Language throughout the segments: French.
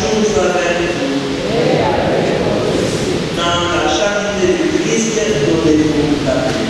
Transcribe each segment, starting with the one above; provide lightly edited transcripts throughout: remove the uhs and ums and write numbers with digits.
toujours avec vous. Dans la charité du Christ, donnez-vous la paix.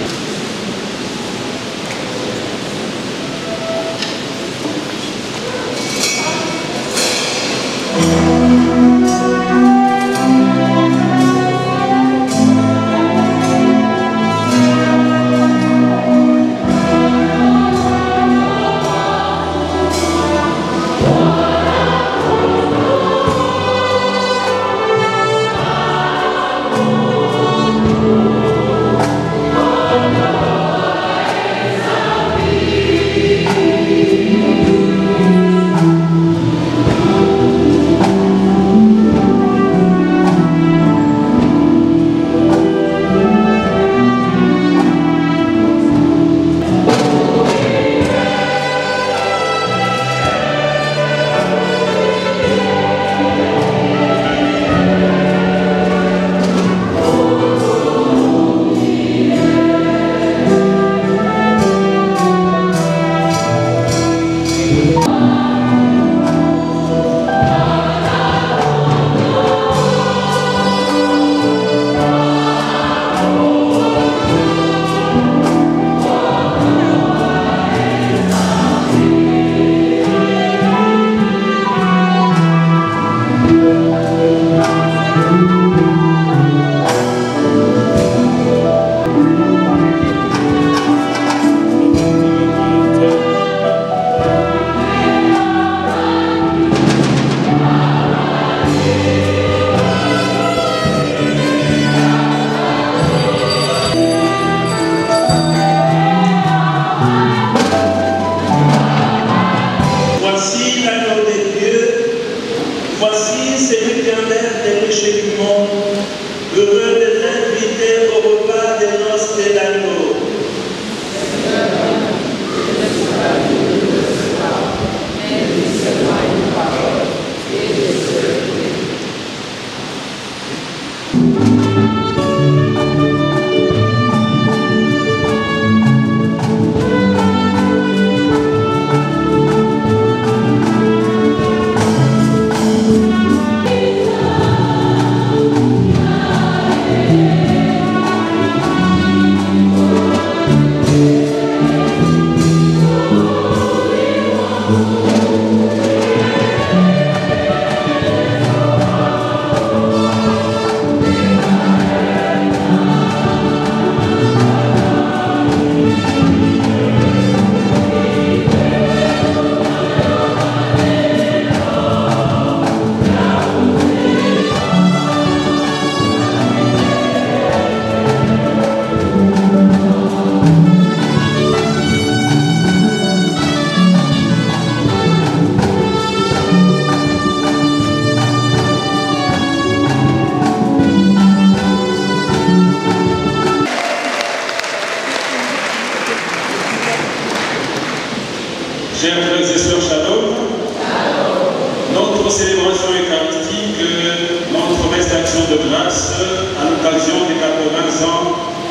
Chers frères et sœurs, shalom. Notre célébration eucharistique, notre messe d'action de grâce à l'occasion des 80 ans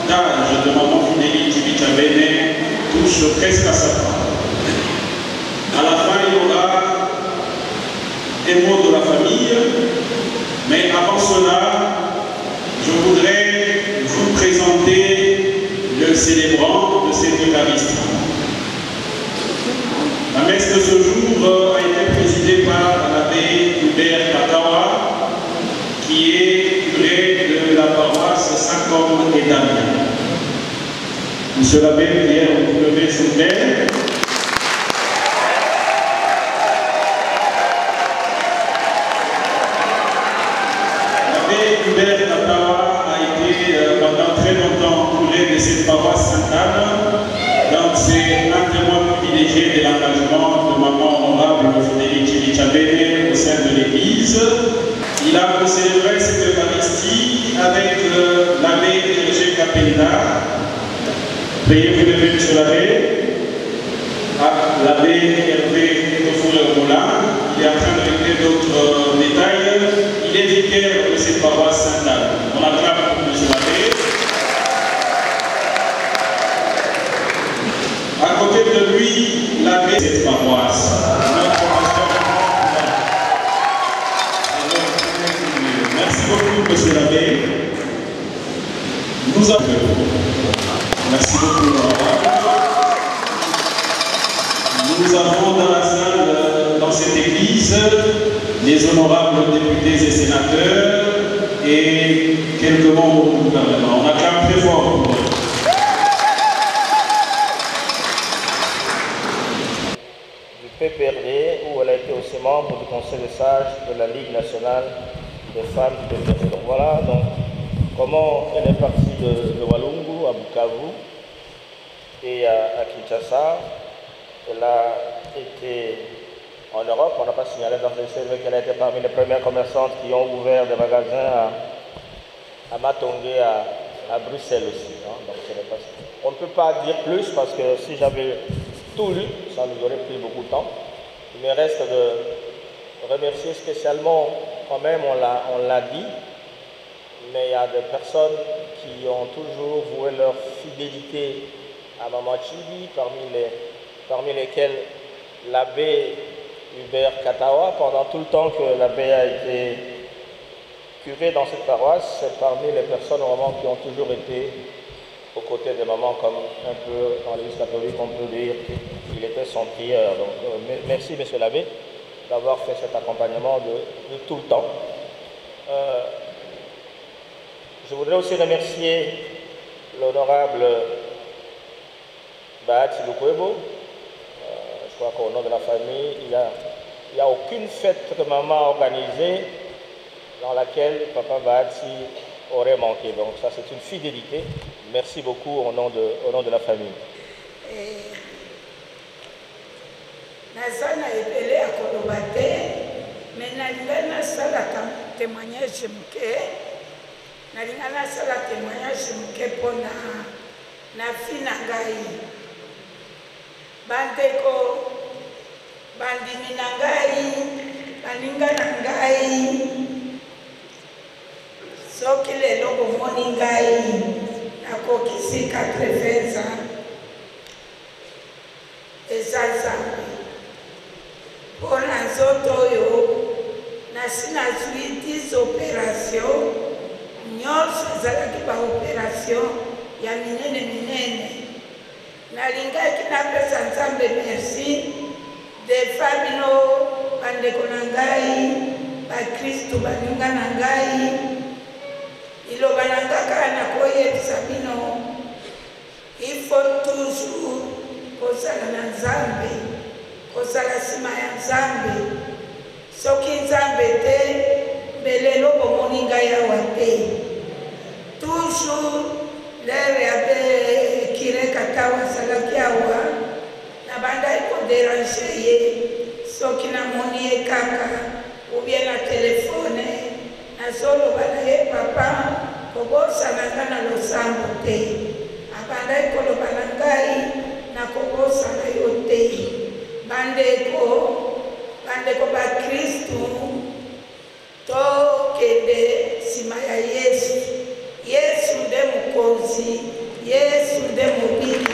d'âge de maman Fidélie Tibichabene touche presque à sa fin. À la fin, il y aura des mots de la famille, mais avant cela, je voudrais vous présenter le célébrant de cette Eucharistie. La messe de ce jour a été présidée par l'abbé Hubert Katawa, qui est curé de la paroisse Saint-Côme et Damien. Monsieur l'abbé, prière, vous levez s'il vous plaît. L'abbé Hubert Katawa a été pendant très longtemps curé de cette paroisse Sainte-Anne. Donc c'est un témoin privilégié de l'engagement de maman honorable Fidélie Tibichabene au sein de l'Église. Il a célébré cette Eucharistie avec l'abbé Hergé Capella. Veuillez vous lever, monsieur l'abbé. L'abbé Hervé Tofour-Moulin. Il est en train de régler d'autres détails. Il est vicaire de cette paroisse Sainte-Anne. On acclame pour monsieur l'abbé. À côté de lui, l'abbé de cette paroisse, notre pasteur cœur. Merci beaucoup. Nous avons dans la salle, dans cette église, les honorables députés et sénateurs et quelques membres du gouvernement. On acclame très fort pour eux. Du PPRD, où elle a été aussi membre du conseil des sages de la Ligue nationale des femmes du PPRD. Donc voilà donc, comment elle est partie de Walungu à Bukavu et à Kinshasa. Elle a été en Europe, on n'a pas signalé dans le CV qu'elle a été parmi les premières commerçantes qui ont ouvert des magasins à Matongé, à Bruxelles aussi. Hein. Donc, on ne peut pas dire plus parce que si j'avais tout lu, ça nous aurait pris beaucoup de temps. Il me reste de remercier spécialement, quand même, on l'a dit, mais il y a des personnes qui ont toujours voué leur fidélité à Maman Chibi, parmi lesquelles l'abbé Hubert Katawa. Pendant tout le temps que l'abbé a été curé dans cette paroisse, c'est parmi les personnes vraiment qui ont toujours été aux côtés des mamans, comme un peu dans l'Église catholique, on peut dire qu'il était son prieur. Donc merci monsieur l'abbé d'avoir fait cet accompagnement de tout le temps. Je voudrais aussi remercier l'honorable Bahati Lukwebo. Je crois qu'au nom de la famille, il n'y a aucune fête que maman a organisée dans laquelle papa Bahati aurait manqué. Donc ça, c'est une fidélité. Merci beaucoup au nom de la famille. Nazana epele à kolobate, mais nalingana sala témoignage muke, nalingana sala témoignage muke pona na fina ngai. Bandeko, bandimi na ngai, balinga na ngai, soki lelo bomoni ngai, nakokisi 80 ans, eza Nzambe. Mpona nzoto oyo, nasi nazwi 10 opération, nyonso ezalaki baopération ya minene. Nalingaki napesa Nzambe merci defa bino bandeko na ngai bakristu baninga na ngai iloba na kaka nakoyebisa bino il faut toujours kozala na Nzambe, kozala nsima ya Nzambe. Soki Nzambe te belelo bomoni ngai awa te. Toujours lere ya Kire Katawa azalaki awa nabandaki koderange ye soki namoni ye kaka ubie na telefone nazoloba na ye papa kobosana nga na losambo te. Abandaki koloba na ngai nakobosana yo te. Bandeko bakristu tokende nsima ya Yesu. Yesu nde mokonzi, Yesu nde mobilisi.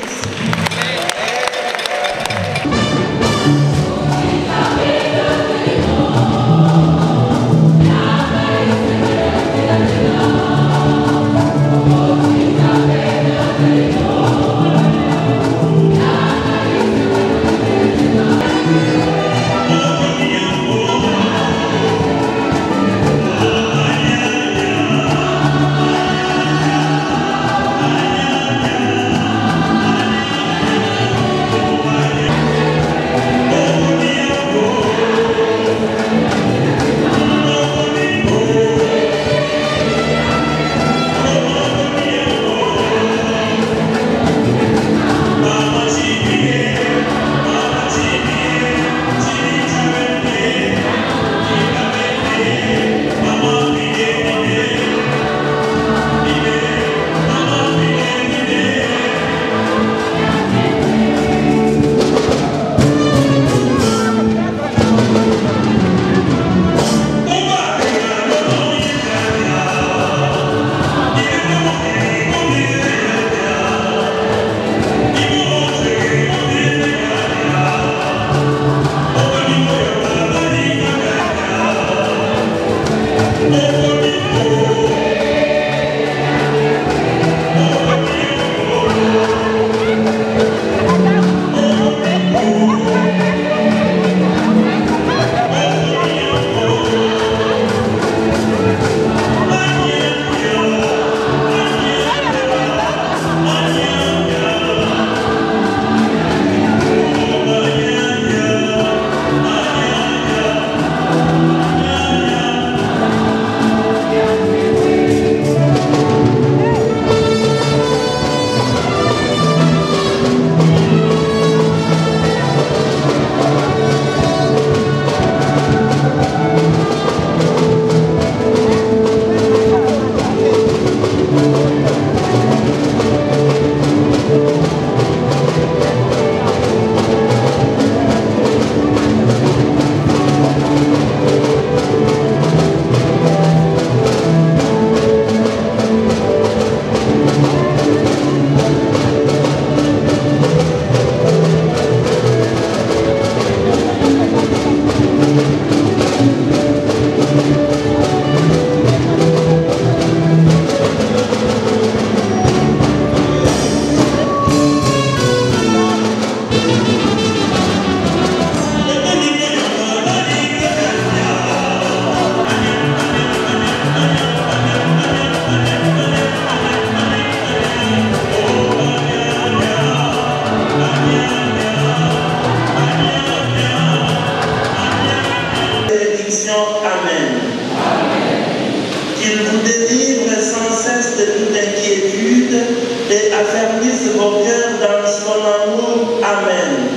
établisse vos cœurs dans son amour. Amen.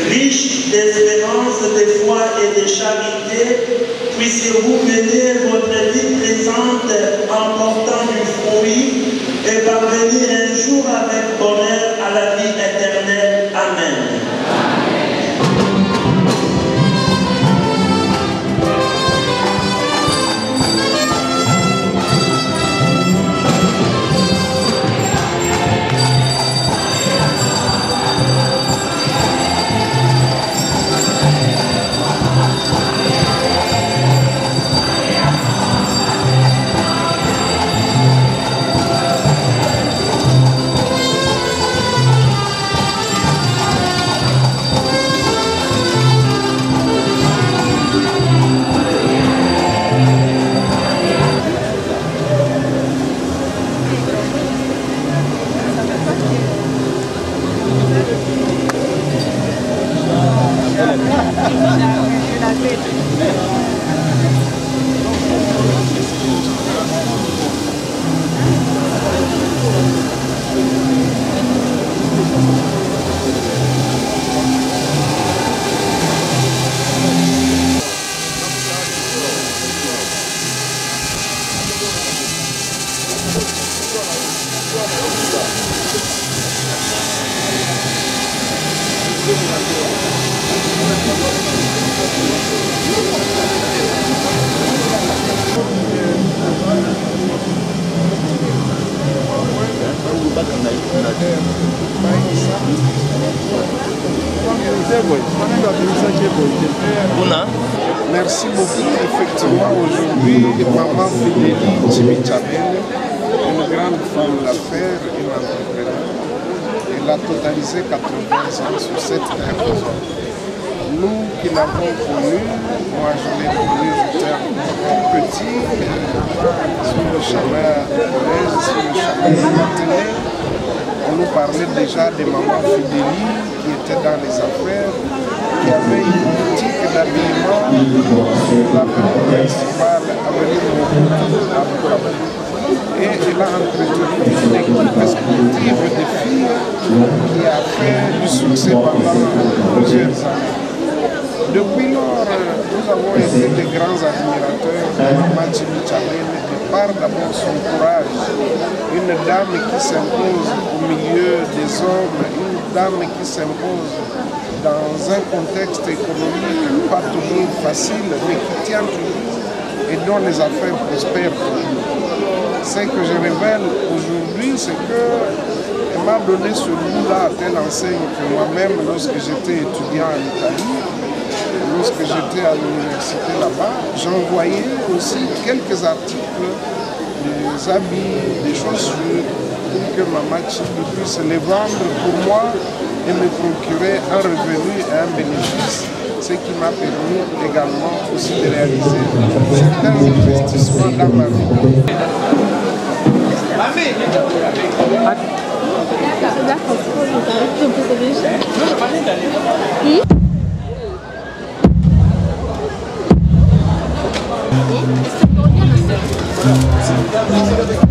Riche d'espérance, de foi et de charité, puissiez-vous mener votre vie présente en portant du fruit et parvenir un jour avec bonheur à la vie éternelle. Amen. Merci beaucoup. Effectivement, aujourd'hui, maman Fidélie Tchimichabel, une grande femme d'affaires, une entrepreneur, elle a totalisé 80 ans sur cette terre. Nous qui l'avons connue, moi je l'ai connue, j'étais encore petit, sur le chemin de collège, sur le chemin de matinée. On nous parlait déjà de maman Fidélie qui était dans les affaires, qui avait une boutique d'habillement, la principale avenue Mobutu à Bukavu. Et elle a entretenu une équipe sportive de filles qui a fait du succès pendant plusieurs années. Depuis lors, nous avons été de grands admirateurs de Maman Tchimichabel, de par d'abord son courage, une dame qui s'impose au milieu des hommes, une dame qui s'impose dans un contexte économique pas toujours facile, mais qui tient toujours et dont les affaires prospèrent toujours. Ce que je révèle aujourd'hui, c'est qu'elle m'a donné ce goût-là à telle enseigne que moi-même, lorsque j'étais étudiant en Italie, lorsque j'étais à l'université là-bas, j'envoyais aussi quelques articles, des habits, des chaussures, pour que Maman Tchimi puisse les vendre pour moi et me procurer un revenu et un bénéfice, ce qui m'a permis également aussi de réaliser certains investissements dans ma vie. Mmh.